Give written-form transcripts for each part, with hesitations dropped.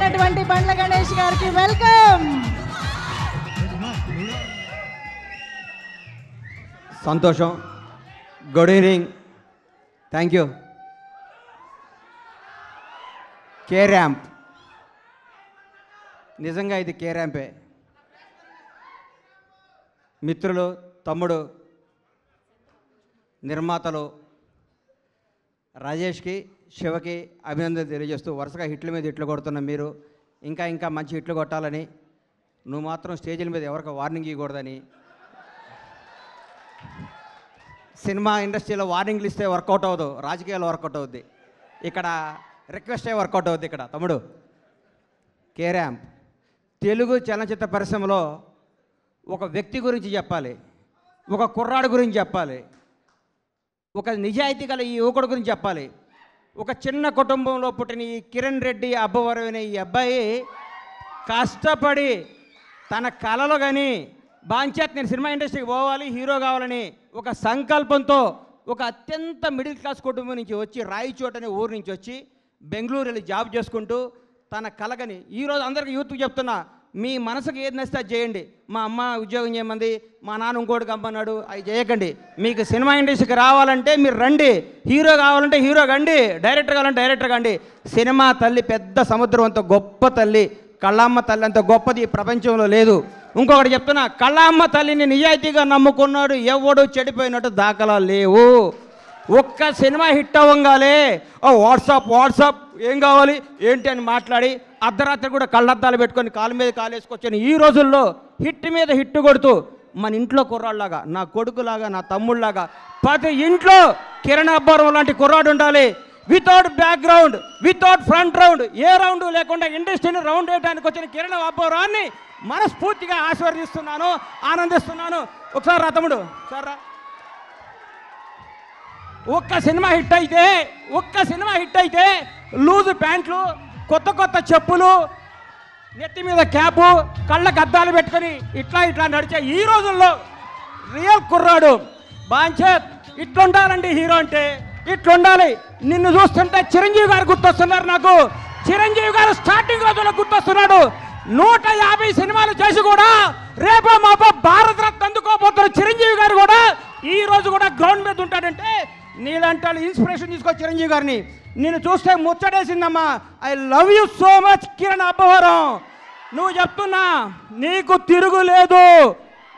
చేసినటువంటి బండ్ల గణేష్ గారికి వెల్కమ్. సంతోషం. Good evening. Thank you. K ramp, నిజంగా ఇది కే ర్యాంపే. మిత్రులు, తమ్ముడు, నిర్మాతలు రాజేష్కి, శివకి అభినందనలు తెలియజేస్తూ వరుసగా హిట్ల మీద హిట్లు కొడుతున్న మీరు ఇంకా ఇంకా మంచి హిట్లు కొట్టాలని, నువ్వు మాత్రం స్టేజీల మీద ఎవరికి వార్నింగ్ ఇవ్వకూడదని, సినిమా ఇండస్ట్రీలో వార్నింగ్లు ఇస్తే వర్కౌట్ అవ్వదు, రాజకీయాలు వర్కౌట్ అవుద్ది, ఇక్కడ రిక్వెస్టే వర్కౌట్ అవుద్ది. ఇక్కడ తమ్ముడు కే ర్యాంప్ తెలుగు చలనచిత్ర పరిశ్రమలో ఒక వ్యక్తి గురించి చెప్పాలి, ఒక కుర్రాడు గురించి చెప్పాలి, ఒక నిజాయితీ గల ఈ యువకుడు గురించి చెప్పాలి. ఒక చిన్న కుటుంబంలో పుట్టిన ఈ కిరణ్ రెడ్డి అబ్బవరం అనే ఈ అబ్బాయి కష్టపడి తన కళలో కానీ బాంచేత్ నేను సినిమా ఇండస్ట్రీకి పోవాలి, హీరో కావాలని ఒక సంకల్పంతో ఒక అత్యంత మిడిల్ క్లాస్ కుటుంబం నుంచి వచ్చి రాయచోట అనే ఊరు నుంచి వచ్చి బెంగళూరు వెళ్ళి జాబ్ చేసుకుంటూ తన కలగని ఈరోజు అందరికీ యూత్కి చెప్తున్నా, మీ మనసుకు ఏది నచ్చితే అది చేయండి. మా అమ్మ ఉద్యోగం చేయమంది, మా నాన్న ఇంకోటి కంపన్నాడు, అవి చేయకండి. మీకు సినిమా ఇండస్ట్రీకి రావాలంటే మీరు రండి, హీరో కావాలంటే హీరో కండి, డైరెక్టర్ కావాలంటే డైరెక్టర్ కండి. సినిమా తల్లి పెద్ద సముద్రం అంత గొప్ప తల్లి, కళ్ళమ్మ తల్లి అంత గొప్పది ఈ ప్రపంచంలో లేదు. ఇంకొకటి చెప్తున్నా, కళ్ళమ్మ తల్లిని నిజాయితీగా నమ్ముకున్నాడు ఎవడు చెడిపోయినట్టు దాఖలా లేవు. ఒక్క సినిమా హిట్ అవ్వగానే వాట్సాప్ ఏం కావాలి ఏంటి అని మాట్లాడి అర్ధరాత్రి కూడా కళ్ళద్దాలు పెట్టుకొని కాలు మీద కాలేసుకొచ్చాను. ఈ రోజుల్లో హిట్ మీద హిట్ కొడుతూ మన ఇంట్లో కుర్రాళ్ళలాగా, నా కొడుకులాగా, నా తమ్ముళ్ళలాగా ప్రతి ఇంట్లో కిరణ్ అబ్బవరం లాంటి కుర్రాడు ఉండాలి. Without background, without front round, ఏ రౌండ్ లేకుండా ఇండస్ట్రీని రౌండ్ వేయడానికి వచ్చిన కిరణ్ అబ్బవరాన్ని మనస్ఫూర్తిగా ఆశీర్వదిస్తున్నాను, ఆనందిస్తున్నాను. ఒకసారి రా తమ్ముడు, సార్ రా. ఒక్క సినిమా హిట్ అయితే లూజు ప్యాంట్లు, కొత్త చెప్పులు, నెత్తి మీద క్యాపు, కళ్ళకు అద్దాలు పెట్టుకొని ఇట్లా నడిచే ఈ రోజుల్లో రియల్ కుర్రాడు బాంచేత్ ఇట్లుండాలండి. హీరో అంటే ఇట్లుండాలి. నిన్ను చూస్తుంటే చిరంజీవి గారు గుర్తొస్తున్నారు నాకు. చిరంజీవి గారు స్టార్టింగ్ రోజుల్లో గుర్తొస్తున్నాడు. 150 సినిమాలు చేసి కూడా రేపో మాపో భారత రత్న అందుకోబోతున్న చిరంజీవి గారు కూడా ఈ రోజు కూడా గ్రౌండ్ మీద ఉంటాడంటే నీలాంటి వాళ్ళు ఇన్స్పిరేషన్ తీసుకో చిరంజీవి గారిని. నేను చూస్తే ముచ్చటేసిందమ్మా. I love you so much Kiran Abbavaram. నువ్వు చెప్తున్నా, నీకు తిరుగులేదు.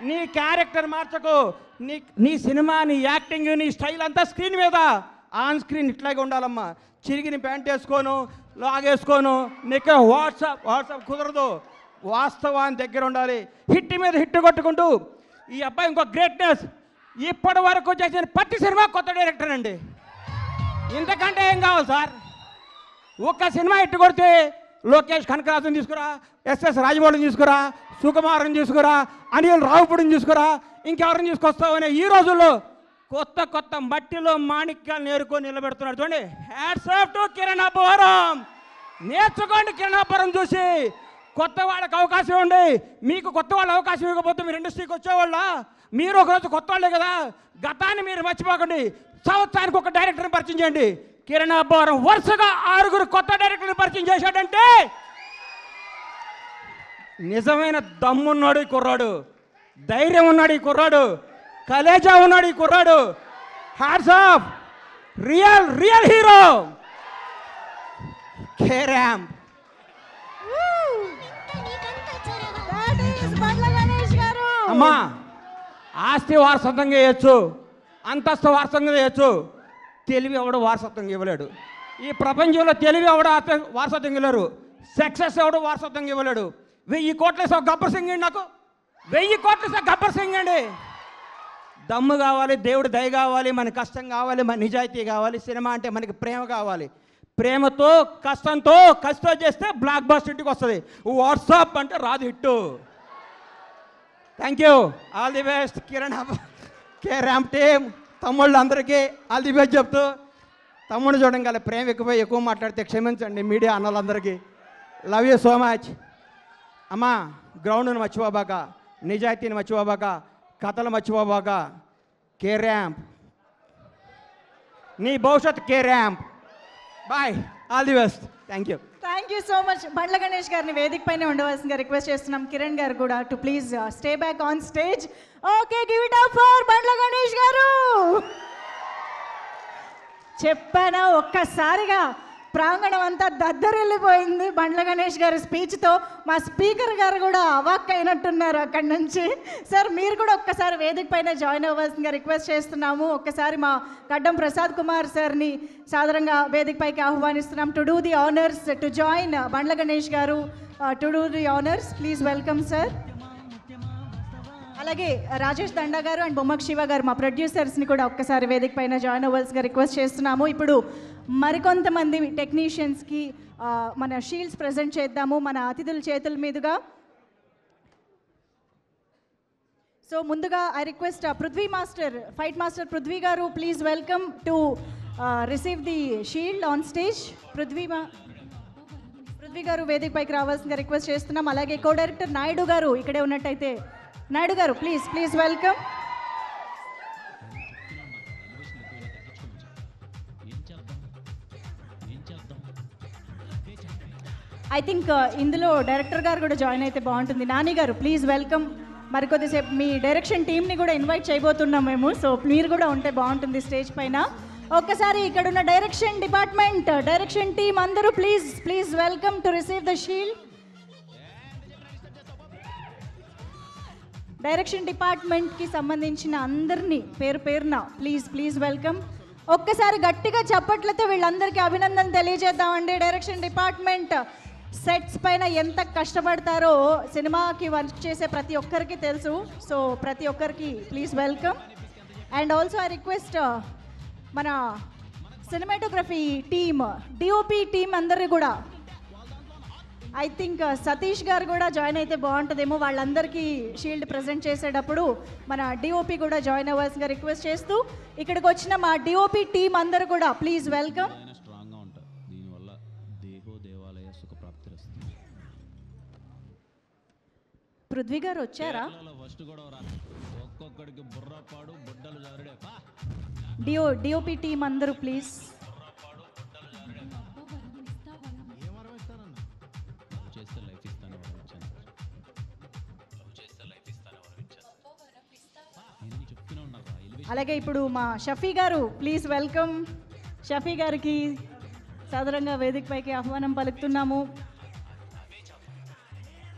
నీ క్యారెక్టర్ మార్చకు. నీ సినిమా, నీ యాక్టింగ్, నీ స్టైల్ అంతా స్క్రీన్ మీద, ఆన్ స్క్రీన్ ఇట్లాగే ఉండాలమ్మా. చిరిగిన ప్యాంట్ వేసుకోను, లాగేసుకోను, నీకు వాట్సాప్ కుదరదు. వాస్తవాన్ని దగ్గర ఉండాలి. హిట్ మీద హిట్ కొట్టుకుంటూ ఈ అబ్బాయి ఇంకో గ్రేట్నెస్, ఇప్పటి వరకు చేసిన ప్రతి సినిమా కొత్త డైరెక్టర్ అండి. ఇంతకంటే ఏం కావాలి సార్? ఒక్క సినిమా హిట్ కొడితే లోకేష్ కనకరాజుని తీసుకురా, ఎస్ఎస్ రాజమౌళిని తీసుకురా, సుకుమార్ని తీసుకురా, అనిల్ రావుపూడిని తీసుకురా, ఇంకెవరిని తీసుకొస్తావనే ఈ రోజుల్లో కొత్త మట్టిలో మాణిక్యాలు నేర్కొని నిలబెడుతున్నాడు. చూడండి, hats off to Kiran Abbavaram. నేర్చుకోండి కిరణ్ అబ్బవరం చూసి. కొత్త వాళ్ళకి అవకాశం ఇవ్వండి. మీకు కొత్త వాళ్ళు అవకాశం ఇవ్వకపోతే మీరు ఇండస్ట్రీకి వచ్చేవాళ్ళ? మీరు ఒకరోజు కొత్త వాళ్ళే కదా. గతాన్ని మీరు మర్చిపోకండి. సంవత్సరానికి ఒక డైరెక్టర్ని పరిచయం చేయండి. కిరణ్ అబ్బవరం వరుసగా 6 కొత్త డైరెక్టర్ని పరిచయం చేశాడంటే నిజమైన దమ్మున్నాడు ఈ కుర్రాడు, ధైర్యం ఉన్నాడు ఈ కుర్రాడు, కలేజా ఉన్నాడు ఈ కుర్రాడు. Hats off, real hero K ramp. అమ్మా, ఆస్తి వారసత్వంగా చేయొచ్చు, అంతస్తు వారసత్వంగా చేయొచ్చు, తెలివి ఎవడు వారసత్వంగా ఇవ్వలేడు. ఈ ప్రపంచంలో తెలివి ఎవడు వారసత్వంగా ఇవ్వలేరు. సక్సెస్ ఎవడు వారసత్వంగా ఇవ్వలేడు. 1000 కోట్ల గబ్బర్ సింగ్ అండి. నాకు 1000 కోట్ల గబ్బర్ సింగ్ అండి. దమ్ము కావాలి, దేవుడి దయ కావాలి, మన కష్టం కావాలి, మన నిజాయితీ కావాలి. సినిమా అంటే మనకి ప్రేమ కావాలి. ప్రేమతో కష్టంతో చేస్తే బ్లాక్ బస్టర్ ఇంటికి వస్తుంది. వాట్సాప్ అంటే రాదు hit. Thank you. All the best Kiran K ramp team. తమ్ముళ్ళు అందరికీ ఆల్ ది బెస్ట్ చెప్తూ, తమ్ముడు చూడడం గల ప్రేమ ఎక్కువ మాట్లాడితే క్షమించండి మీడియా అన్నలందరికీ. Love you so much. అమ్మా, గ్రౌండ్ను మర్చిపోబాక, నిజాయితీని మర్చిపోబాక, కథలు మర్చిపోబాక. కే ర్యాంప్, నీ భవిష్యత్ K ramp. Boy, all the best. Thank you. Thank you so much. Bandla Ganesh గారిని వేదిక పైన ఉండవలసిందిగా రిక్వెస్ట్ చేస్తున్నాం. కిరణ్ గారు కూడా to please stay back on stage. Okay, give it up for Bandla Ganesh గారు. చెప్పానా, ఒక్కసారిగా ప్రాంగణం అంతా దద్దరిల్లిపోయింది బండ్ల గణేష్ గారి స్పీచ్తో. మా స్పీకర్ గారు కూడా అవాక్ అయినట్టున్నారు అక్కడి నుంచి. సార్ మీరు కూడా ఒక్కసారి వేదిక పైన జాయిన్ అవ్వాల్సిందిగా రిక్వెస్ట్ చేస్తున్నాము. ఒక్కసారి మా గడ్డం ప్రసాద్ కుమార్ సార్ని సాధారణంగా వేదిక పైకి ఆహ్వానిస్తున్నాం to do the honours, to join Bandla Ganesh గారు to do the honours. Please welcome sir. అలాగే రాజేష్ దండా గారు అండ్ బొమ్మక్ శివ గారు మా ప్రొడ్యూసర్స్ని కూడా ఒక్కసారి వేదిక పైన జాయిన్ అవ్వాల్సిగా రిక్వెస్ట్ చేస్తున్నాము. ఇప్పుడు మరికొంతమంది టెక్నీషియన్స్కి మన షీల్డ్స్ ప్రజెంట్ చేద్దాము మన అతిథుల చేతుల మీదుగా. సో ముందుగా I request Prithvi master, fight master Prithvi గారు, please welcome to receive the shield on stage. Prithvi గారు వేదిక పైకి రావాల్సిందిగా రిక్వెస్ట్ చేస్తున్నాం. అలాగే కో డైరెక్టర్ నాయుడు గారు ఇక్కడే ఉన్నట్టయితే, నాయుడు గారు ప్లీజ్ వెల్కమ్. ఐ థింక్ ఇందులో డైరెక్టర్ గారు కూడా జాయిన్ అయితే బాగుంటుంది. నాని గారు ప్లీజ్ వెల్కమ్. మరికొద్దిసేపు మీ డైరెక్షన్ టీమ్ని కూడా ఇన్వైట్ చేయబోతున్నాం మేము. సో మీరు కూడా ఉంటే బాగుంటుంది స్టేజ్ పైన. ఒక్కసారి ఇక్కడ ఉన్న డైరెక్షన్ డిపార్ట్మెంట్, డైరెక్షన్ టీమ్ అందరూ please welcome to receive the shield. Direction డిపార్ట్మెంట్కి సంబంధించిన అందరినీ పేరున ప్లీజ్ వెల్కమ్. ఒక్కసారి గట్టిగా చప్పట్లతో వీళ్ళందరికీ అభినందనలు తెలియజేద్దామండి. డైరెక్షన్ డిపార్ట్మెంట్ సెట్స్ పైన ఎంత కష్టపడతారో సినిమాకి వర్క్ చేసే ప్రతి ఒక్కరికి తెలుసు. సో ప్రతి ఒక్కరికి please welcome. And also I request మన సినిమాటోగ్రఫీ టీమ్, డిఓపి టీమ్ అందరినీ కూడా, ఐ థింక్ సతీష్ గారు కూడా జాయిన్ అయితే బాగుంటుందేమో. వాళ్ళందరికీ షీల్డ్ ప్రజెంట్ చేసేటప్పుడు మన డిఓపి కూడా జాయిన్ అవ్వాల్సిందిగా రిక్వెస్ట్ చేస్తూ, ఇక్కడికి వచ్చిన మా డిఓపి టీం అందరూ కూడా ప్లీజ్ వెల్కమ్. స్ట్రాంగ్గా ఉంటారు. దీనివల్ల దేవాలయ సుఖప్రాప్తి. పృథ్వీ గారు వచ్చారా? ఫస్ట్ కూడా ఒక్కొక్కడికి బుర్రపాడు బుడ్డలు జరడే. డిఓపి టీం అందరూ ప్లీజ్. అలాగే ఇప్పుడు మా షఫీ గారు ప్లీజ్ వెల్కమ్. షఫీ గారికి సాధారణంగా వేదిక పైకి ఆహ్వానం పలుకుతున్నాము.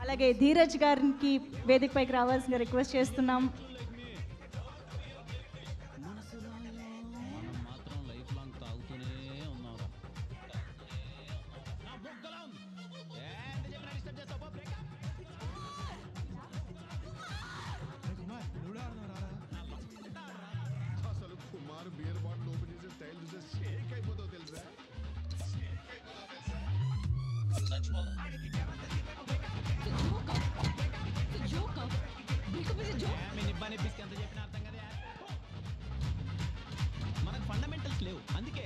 అలాగే ధీరజ్ గారికి వేదిక పైకి రావాల్సిందిగా రిక్వెస్ట్ చేస్తున్నాం. మనకు ఫండమెంటల్స్ లేవు, అందుకే